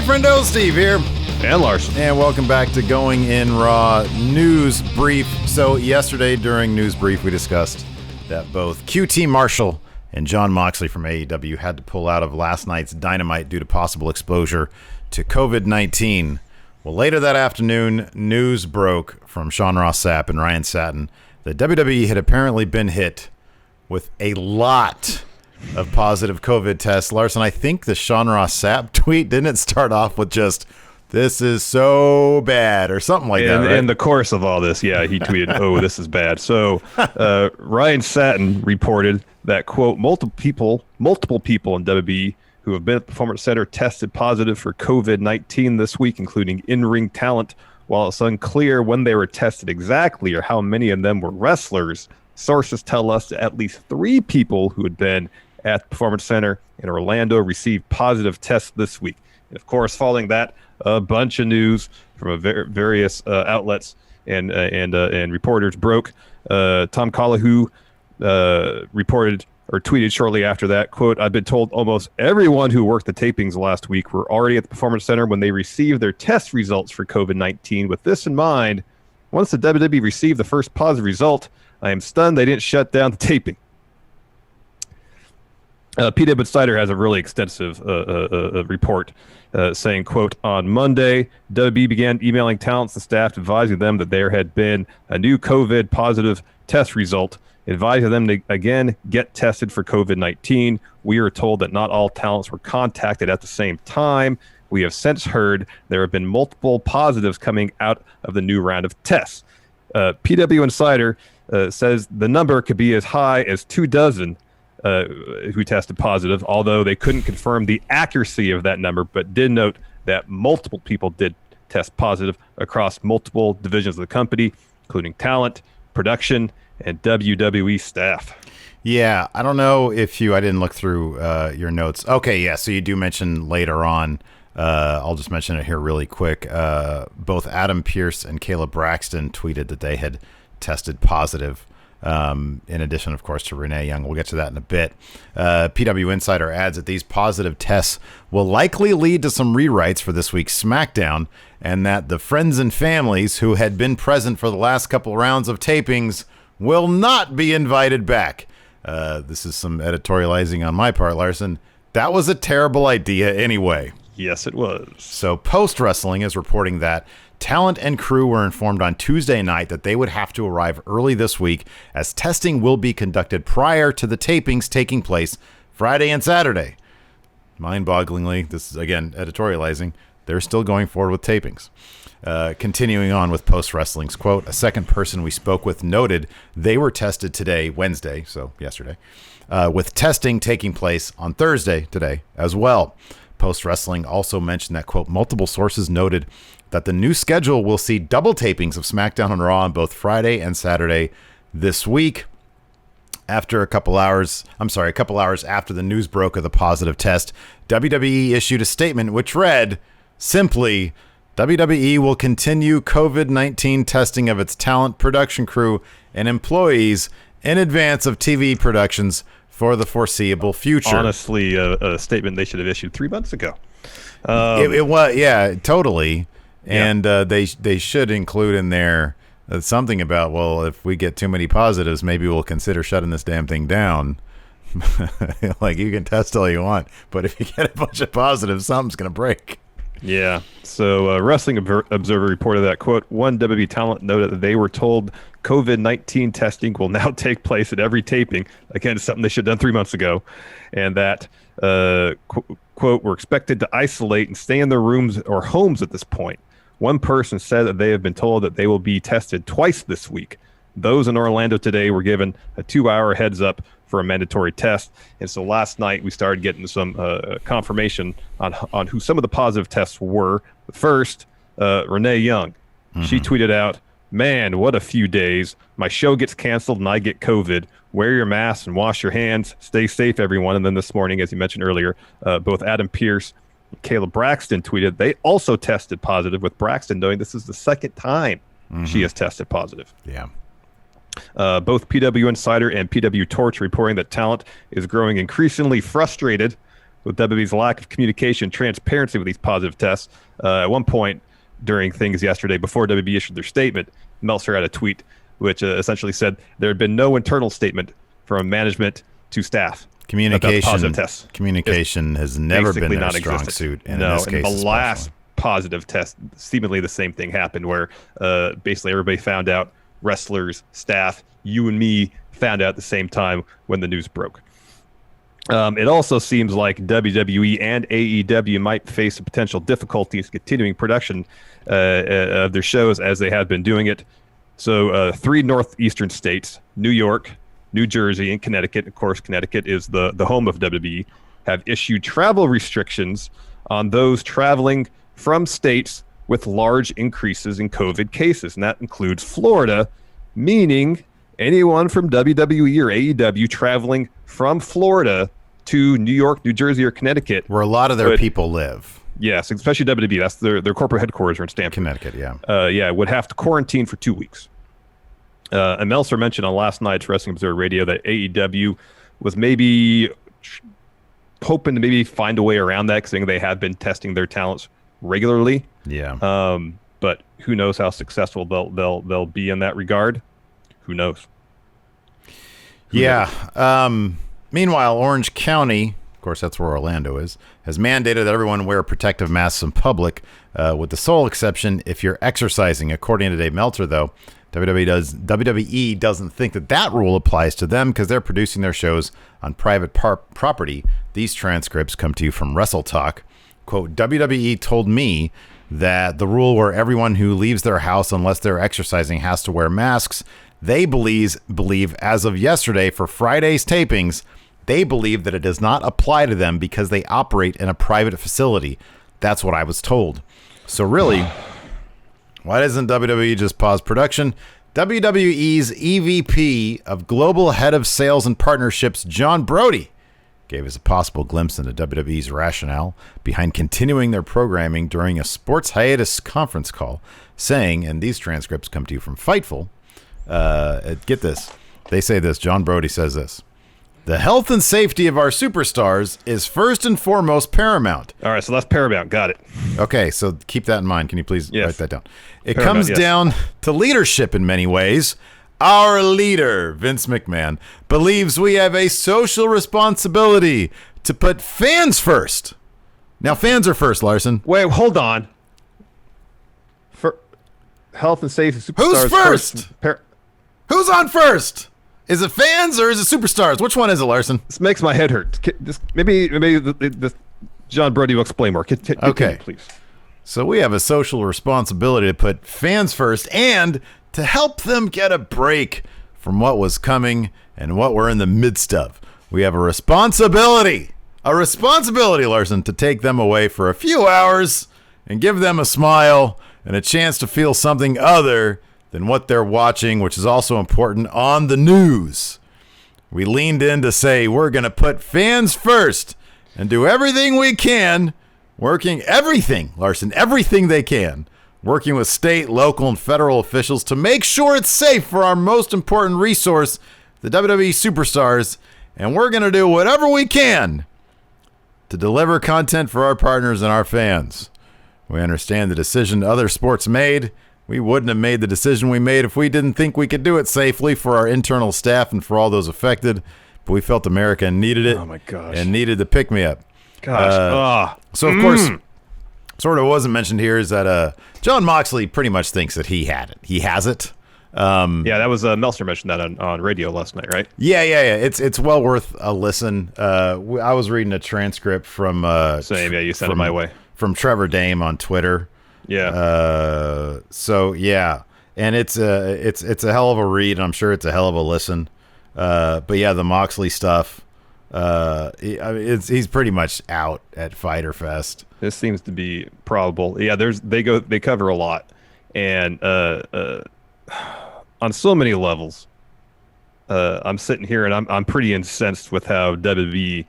friendo, Steve here. And Larson. And welcome back to Going In Raw News Brief. So yesterday during News Brief, we discussed that both QT Marshall and Jon Moxley from AEW had to pull out of last night's Dynamite due to possible exposure to COVID-19. Well, later that afternoon, news broke from Sean Ross Sapp and Ryan Satin that WWE had apparently been hit with a lot of positive COVID tests. Larson, I think the Sean Ross Sapp tweet, didn't it start off with just, "This is so bad," or something like that, right? In the course of all this, yeah, he tweeted, "Oh, this is bad." So Ryan Satin reported that, quote, multiple people in WWE who have been at the Performance Center tested positive for COVID-19 this week, including in-ring talent. While it's unclear when they were tested exactly or how many of them were wrestlers, sources tell us that at least 3 people who had been at the Performance Center in Orlando received positive tests this week. And of course, following that, a bunch of news from various outlets and reporters broke. Tom Colahue reported or tweeted shortly after that, quote, "I've been told almost everyone who worked the tapings last week were already at the Performance Center when they received their test results for COVID-19. With this in mind, once the WWE received the first positive result, I am stunned they didn't shut down the taping." PW Insider has a really extensive report saying, quote, "On Monday, WWE began emailing talents and staff advising them that there had been a new COVID positive test result, advising them to again get tested for COVID-19. We are told that not all talents were contacted at the same time. We have since heard there have been multiple positives coming out of the new round of tests." PW Insider says the number could be as high as 24 who tested positive, although they couldn't confirm the accuracy of that number, but did note that multiple people did test positive across multiple divisions of the company, including talent, production, and WWE staff. Yeah, I don't know if I didn't look through your notes. Okay, yeah, so you do mention later on, I'll just mention it here really quick. Both Adam Pearce and Caleb Braxton tweeted that they had tested positive. In addition, of course, to Renee Young. We'll get to that in a bit. PW Insider adds that these positive tests will likely lead to some rewrites for this week's SmackDown, and that the friends and families who had been present for the last couple rounds of tapings will not be invited back. This is some editorializing on my part, Larson. That was a terrible idea anyway. Yes, it was. So Post Wrestling is reporting that talent and crew were informed on Tuesday night that they would have to arrive early this week, as testing will be conducted prior to the tapings taking place Friday and Saturday. Mind-bogglingly, this is, again, editorializing, they're still going forward with tapings. Continuing on with Post Wrestling's quote, a second person we spoke with noted they were tested today, Wednesday, so yesterday, with testing taking place on Thursday, today, as well. Post Wrestling also mentioned that, quote, multiple sources noted that the new schedule will see double tapings of SmackDown and Raw on both Friday and Saturday this week. After a couple hours after the news broke of the positive test, WWE issued a statement which read, simply, WWE will continue COVID-19 testing of its talent, production crew, and employees in advance of TV productions for the foreseeable future. Honestly, a statement they should have issued 3 months ago. It was, yeah, totally. Yeah. And they should include in there something about, well, if we get too many positives, maybe we'll consider shutting this damn thing down. Like, you can test all you want, but if you get a bunch of positives, something's going to break. Yeah. So Wrestling Observer reported that, quote, one WWE talent noted that they were told COVID-19 testing will now take place at every taping. Again, something they should have done 3 months ago. And that, quote, we're expected to isolate and stay in their rooms or homes at this point. One person said that they have been told that they will be tested twice this week. Those in Orlando today were given a 2-hour heads up for a mandatory test. And so last night we started getting some confirmation on who some of the positive tests were. First, Renee Young. Mm-hmm. She tweeted out, "Man, what a few days. My show gets canceled and I get COVID. Wear your mask and wash your hands. Stay safe, everyone." And then this morning, as you mentioned earlier, both Adam Pearce and Caleb Braxton tweeted they also tested positive, with Braxton knowing this is the second time she has tested positive. Yeah. Both PW Insider and PW Torch reporting that talent is growing increasingly frustrated with WWE's lack of communication, transparency with these positive tests. At one point during things yesterday, before WWE issued their statement, Meltzer had a tweet which essentially said there had been no internal statement from management to staff. Communication has never been their strong suit, and in this case, the last positive test, seemingly the same thing happened, where basically everybody found out, wrestlers, staff, you and me found out at the same time when the news broke. It also seems like WWE and AEW might face potential difficulties continuing production of their shows as they have been doing it. So 3 northeastern states, New York, New Jersey, and Connecticut, of course, Connecticut is the home of WWE, have issued travel restrictions on those traveling from states with large increases in COVID cases. And that includes Florida, meaning anyone from WWE or AEW traveling from Florida to New York, New Jersey, or Connecticut, where a lot of their people live. Yes, especially WWE. That's their corporate headquarters are in Stamford. Connecticut, yeah. Would have to quarantine for 2 weeks. And Meltzer mentioned on last night's Wrestling Observer Radio that AEW was maybe hoping to maybe find a way around that, because they have been testing their talents regularly. Yeah. But who knows how successful they'll be in that regard? Who knows? Meanwhile, Orange County, of course, that's where Orlando is, has mandated that everyone wear protective masks in public, with the sole exception if you're exercising. According to Dave Meltzer, though, WWE doesn't think that rule applies to them because they're producing their shows on private property. These transcripts come to you from Wrestle Talk. Quote, WWE told me that the rule where everyone who leaves their house unless they're exercising has to wear masks, they believe as of yesterday for Friday's tapings, they believe that it does not apply to them because they operate in a private facility. That's what I was told. So really, why doesn't WWE just pause production? WWE's EVP of Global Head of Sales and Partnerships, John Brody, gave us a possible glimpse into WWE's rationale behind continuing their programming during a sports hiatus conference call, saying, and these transcripts come to you from Fightful, get this, they say this, John Brody says this: the health and safety of our superstars is first and foremost paramount. All right, so that's paramount. Got it. Okay, so keep that in mind. Can you please write that down? It comes down to leadership in many ways. Our leader, Vince McMahon, believes we have a social responsibility to put fans first. Now, fans are first, Larson. Wait, hold on. For health and safety, Who's superstars first? Who's on first? Is it fans or is it superstars? Which one is it, Larson? This makes my head hurt. Maybe John Brody will explain more. Okay, please. So we have a social responsibility to put fans first and to help them get a break from what was coming and what we're in the midst of. We have a responsibility, Larson, to take them away for a few hours and give them a smile and a chance to feel something other than what they're watching, which is also important on the news. We leaned in to say we're going to put fans first and do everything we can, everything they can, working with state, local, and federal officials to make sure it's safe for our most important resource, the WWE superstars, and we're going to do whatever we can to deliver content for our partners and our fans. We understand the decision other sports made. We wouldn't have made the decision we made if we didn't think we could do it safely for our internal staff and for all those affected, but we felt America needed it. Oh my gosh. And needed the pick-me-up. Gosh. So, of course, sort of wasn't mentioned here is that Jon Moxley pretty much thinks that he had it. He has it. That was Meltzer mentioned that on radio last night, right? Yeah. It's well worth a listen. I was reading a transcript from same. Yeah, you sent it my way from Trevor Dame on Twitter. Yeah. And it's a hell of a read. I'm sure it's a hell of a listen. But yeah, the Moxley stuff. He's pretty much out at Fyter Fest. This seems to be probable. Yeah, they cover a lot, and on so many levels. I'm sitting here and I'm pretty incensed with how WWE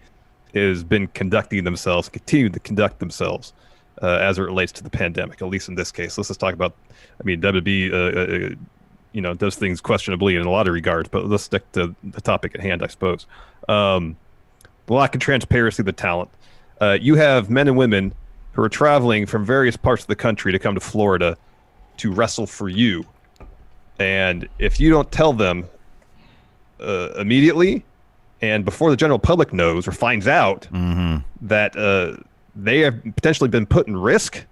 has been conducting themselves, continue to conduct themselves as it relates to the pandemic. At least in this case, let's just talk about. I mean, WWE, does things questionably in a lot of regards, but let's stick to the topic at hand, I suppose. Lack of transparency of the talent. You have men and women who are traveling from various parts of the country to come to Florida to wrestle for you. And if you don't tell them immediately and before the general public knows or finds out that they have potentially been put in risk,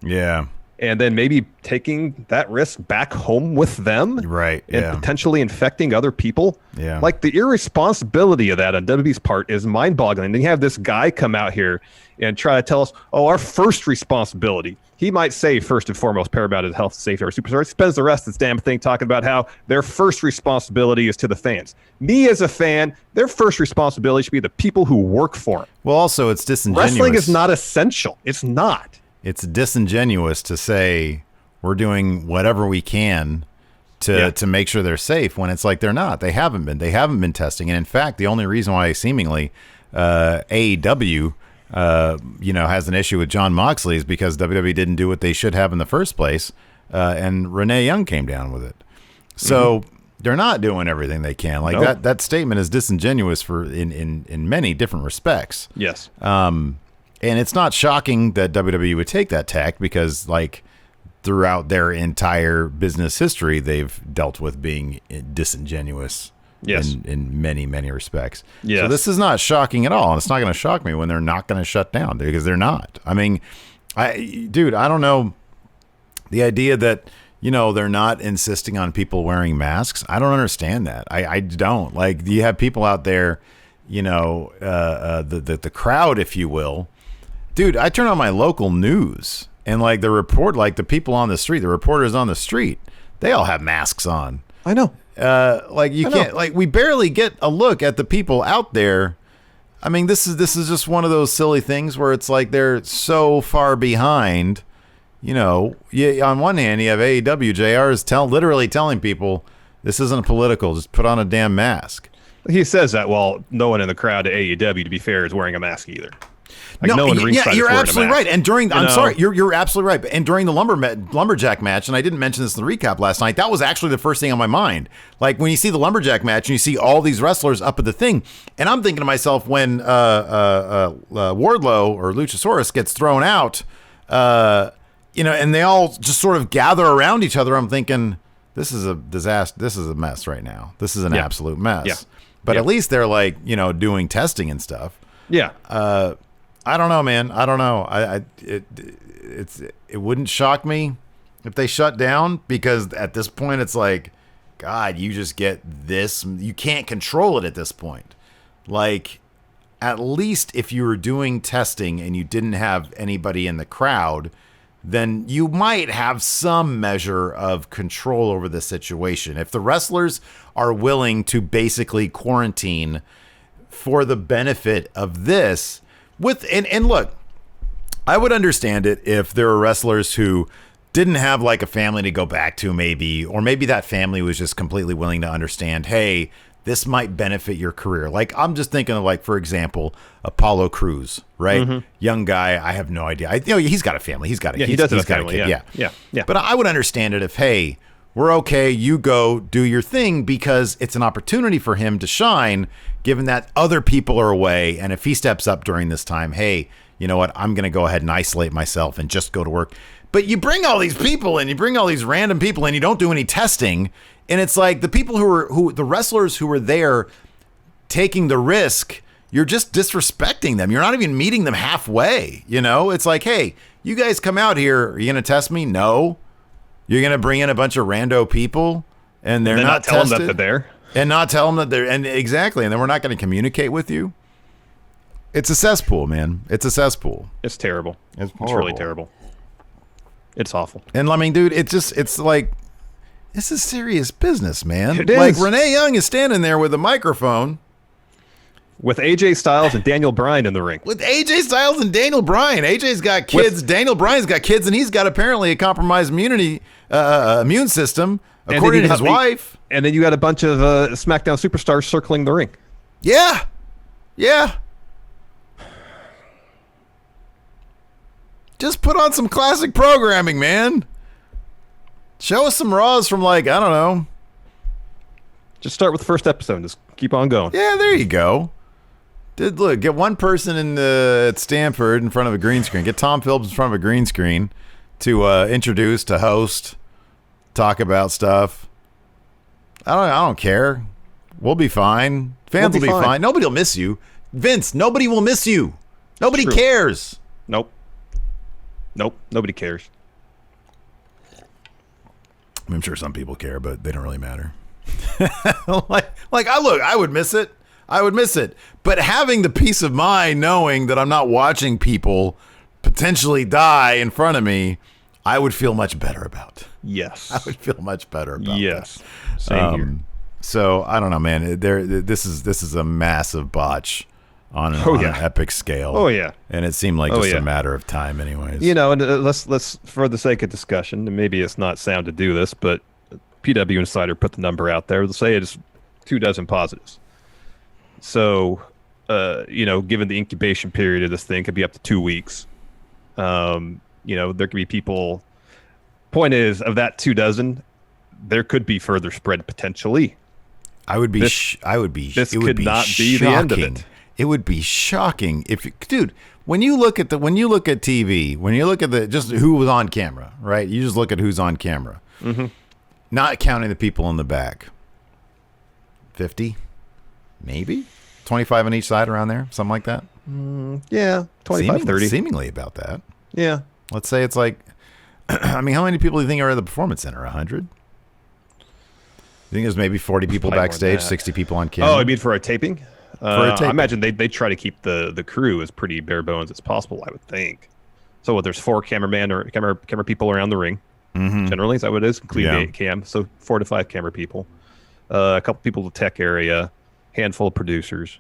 and then maybe taking that risk back home with them, right? And potentially infecting other people. Yeah, like the irresponsibility of that on WWE's part is mind-boggling. And then you have this guy come out here and try to tell us, "Oh, our first responsibility." He might say first and foremost, paramount is health and safety of our superstars. He spends the rest of this damn thing talking about how their first responsibility is to the fans. Me as a fan, their first responsibility should be the people who work for them. Well, also it's disingenuous. Wrestling is not essential. It's not. It's disingenuous to say we're doing whatever we can to make sure they're safe when it's like they're not. They haven't been. They haven't been testing. And in fact, the only reason why seemingly AEW has an issue with Jon Moxley is because WWE didn't do what they should have in the first place, and Renee Young came down with it. So they're not doing everything they can. Like that statement is disingenuous for in many different respects. Yes. And it's not shocking that WWE would take that tack because, like, throughout their entire business history, they've dealt with being disingenuous in many, many respects. Yes. So this is not shocking at all. And it's not going to shock me when they're not going to shut down because they're not. I mean, I don't know. The idea that, they're not insisting on people wearing masks, I don't understand that. I don't. Like, you have people out there, the crowd, if you will. Dude, I turn on my local news and like the people on the street, the reporters on the street, they all have masks on. I know. We barely get a look at the people out there. I mean, this is just one of those silly things where it's like they're so far behind. On one hand, you have AEW, JR is literally telling people this isn't political. Just put on a damn mask. He says that while no one in the crowd at AEW, to be fair, is wearing a mask either. Like you're absolutely right. And you're absolutely right. And during the lumberjack match, and I didn't mention this in the recap last night, that was actually the first thing on my mind. Like when you see the lumberjack match and you see all these wrestlers up at the thing, and I'm thinking to myself when Wardlow or Luchasaurus gets thrown out, and they all just sort of gather around each other, I'm thinking this is a disaster. This is a mess right now. This is an absolute mess. Yeah. But at least they're like doing testing and stuff. Yeah. I don't know, man. I don't know. It wouldn't shock me if they shut down because at this point it's like, God, you just get this. You can't control it at this point. Like, at least if you were doing testing and you didn't have anybody in the crowd, then you might have some measure of control over the situation. If the wrestlers are willing to basically quarantine for the benefit of this, and look, I would understand it if there were wrestlers who didn't have like a family to go back to maybe, or maybe that family was just completely willing to understand, hey, this might benefit your career. Like I'm just thinking of like, for example, Apollo Crews, right? Young guy. I have no idea. He's got a family. He's got a he does have a family. Yeah. But I would understand it if, hey, we're okay. You go do your thing because it's an opportunity for him to shine, given that other people are away. And if he steps up during this time, hey, you know what? I'm going to go ahead and isolate myself and just go to work. But you bring all these people in, you bring all these random people in, you don't do any testing. And it's like the people the wrestlers who were there taking the risk, you're just disrespecting them. You're not even meeting them halfway. It's like, hey, you guys come out here. Are you going to test me? No. You're going to bring in a bunch of rando people and they're not telling tested, them that they're there. And not tell them that they're, and exactly. And then we're not going to communicate with you. It's a cesspool, man. It's a cesspool. It's terrible. It's really terrible. It's awful. And I mean, dude, it's like, this is serious business, man. It is. Like Renee Young is standing there with a microphone. With AJ Styles and Daniel Bryan in the ring. With AJ Styles and Daniel Bryan. AJ's got kids. Daniel Bryan's got kids, and he's got apparently a compromised immune system, according to his wife. And then you got a bunch of SmackDown superstars circling the ring. Yeah. Yeah. Just put on some classic programming, man. Show us some Raws from I don't know. Just start with the first episode and just keep on going. Yeah, there you go. Get one person at Stanford in front of a green screen. Get Tom Phillips in front of a green screen to introduce, to host, talk about stuff. I don't care. We'll be fine. Fans will be fine. Nobody will miss you. Vince, nobody will miss you. Nobody cares. Nope. Nobody cares. I'm sure some people care, but they don't really matter. I would miss it. But having the peace of mind knowing that I'm not watching people potentially die in front of me, I would feel much better about. Yes. I would feel much better about. Yes. Same here. So I don't know, man. This is a massive botch on an epic scale. Oh yeah. And it seemed like just a matter of time, anyways. And let's for the sake of discussion, and maybe it's not sound to do this, but PW Insider put the number out there. They'll say it's 24 positives. So, given the incubation period of this thing, could be up to 2 weeks. There could be people. Point is, of that 24, there could be further spread potentially. This could not be the end of it. It would be shocking when you look at TV, when you look at just who was on camera, right? You just look at who's on camera, not counting the people in the back. 50, maybe 25 on each side, around there, something like that. 25, 30, seemingly about that. Yeah, let's say it's like. I mean, how many people do you think are at the Performance Center? 100? You think there's maybe 40 people backstage, 60 people on camera? Oh, I mean for a taping? I imagine they try to keep the crew as pretty bare bones as possible, I would think. So there's 4 cameramen or camera people around the ring. Generally, is that what it is? Including the 8 cam. So 4 to 5 camera people. A couple people in the tech area. Handful of producers.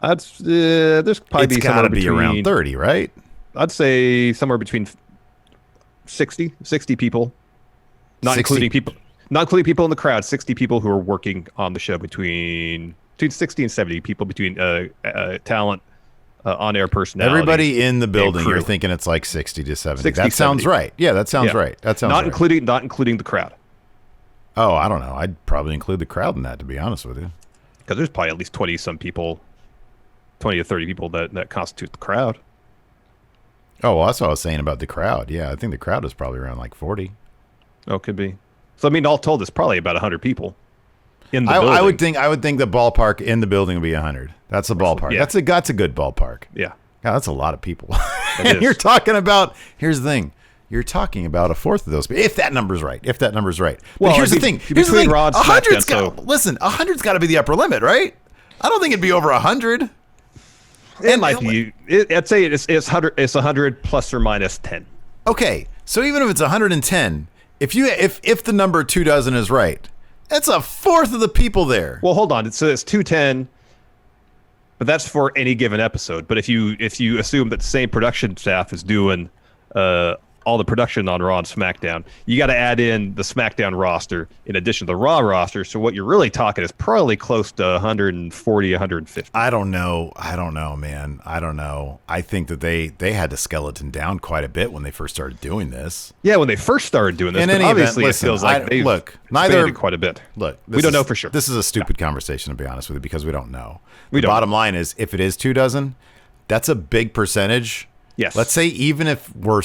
There's probably it's got to be around 30, right? I'd say somewhere between 60 people, not 60. including people in the crowd. 60 people who are working on the show, between 60 and 70 people between talent, on-air personnel. Everybody in the building, you're thinking it's like 60 to 70. That sounds right. Yeah, that sounds right. That sounds not including the crowd. Oh, I don't know. I'd probably include the crowd in that, to be honest with you. Because there's probably at least 20 to 30 people that constitute the crowd. Oh, well, that's what I was saying about the crowd. Yeah, I think the crowd is probably around like 40. Oh, could be. So, I mean, all told, it's probably about 100 people in the building. I would think the ballpark in the building would be 100. That's a ballpark. Yeah. That's a good ballpark. Yeah. God, that's a lot of people. And you're talking about, here's the thing. You're talking about a fourth of those people, if that number's right. Well, here's the thing. Between Raw and SmackDown, listen, 100's got to be the upper limit, right? I don't think it'd be over 100. It might be. I'd say it's 100. It's 100 plus or minus 10. Okay, so even if it's 110, if the number 24 is right, that's a fourth of the people there. Well, hold on. So it's 210, but that's for any given episode. But if you assume that the same production staff is doing all the production on Raw and SmackDown, you got to add in the SmackDown roster in addition to the Raw roster. So what you're really talking is probably close to 140, 150. I don't know, man. I don't know. I think that they had to skeleton down quite a bit when they first started doing this. Yeah, when they first started doing this. But obviously, it feels like they've expanded quite a bit. Look, we don't know for sure. This is a stupid conversation, to be honest with you, because we don't know. The bottom line is, if it is 24, that's a big percentage. Yes. Let's say even if we're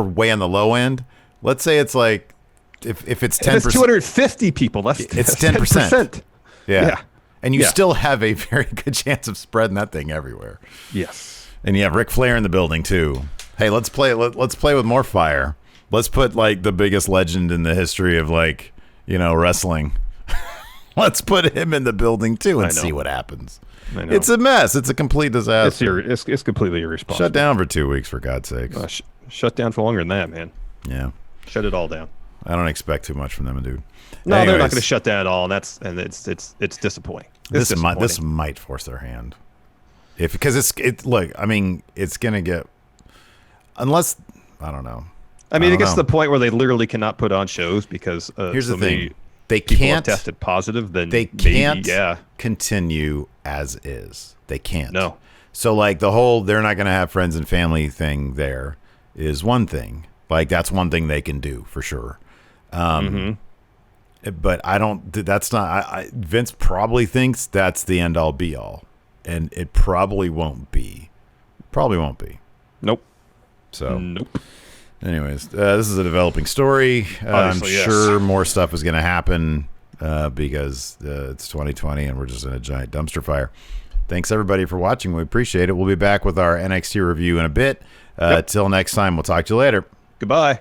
way on the low end, let's say it's like if it's 10%, it's 250 people. It's 10%. Yeah. And you still have a very good chance of spreading that thing everywhere. Yes. And you have Ric Flair in the building too. Hey, let's play with more fire. Let's put like the biggest legend in the history of wrestling. Let's put him in the building too and see what happens. It's a mess. It's a complete disaster. It's completely irresponsible. Shut down for 2 weeks, for God's sakes. Shut down for longer than that, man. Yeah. Shut it all down. I don't expect too much from them, dude. No, they're not going to shut down at all, and it's disappointing. This might force their hand, because it's going to get, unless I don't know. I mean, it gets to the point where they literally cannot put on shows because here's the thing. They can't tested positive. Then they can't continue as is. They can't. No. So the whole they're not going to have friends and family thing there is one thing. That's one thing they can do for sure. But I don't. That's not. Vince probably thinks that's the end all be all. and it probably won't be. Probably won't be. Nope. So, nope. Anyways, this is a developing story. I'm sure more stuff is going to happen because it's 2020 and we're just in a giant dumpster fire. Thanks, everybody, for watching. We appreciate it. We'll be back with our NXT review in a bit. Till next time, we'll talk to you later. Goodbye.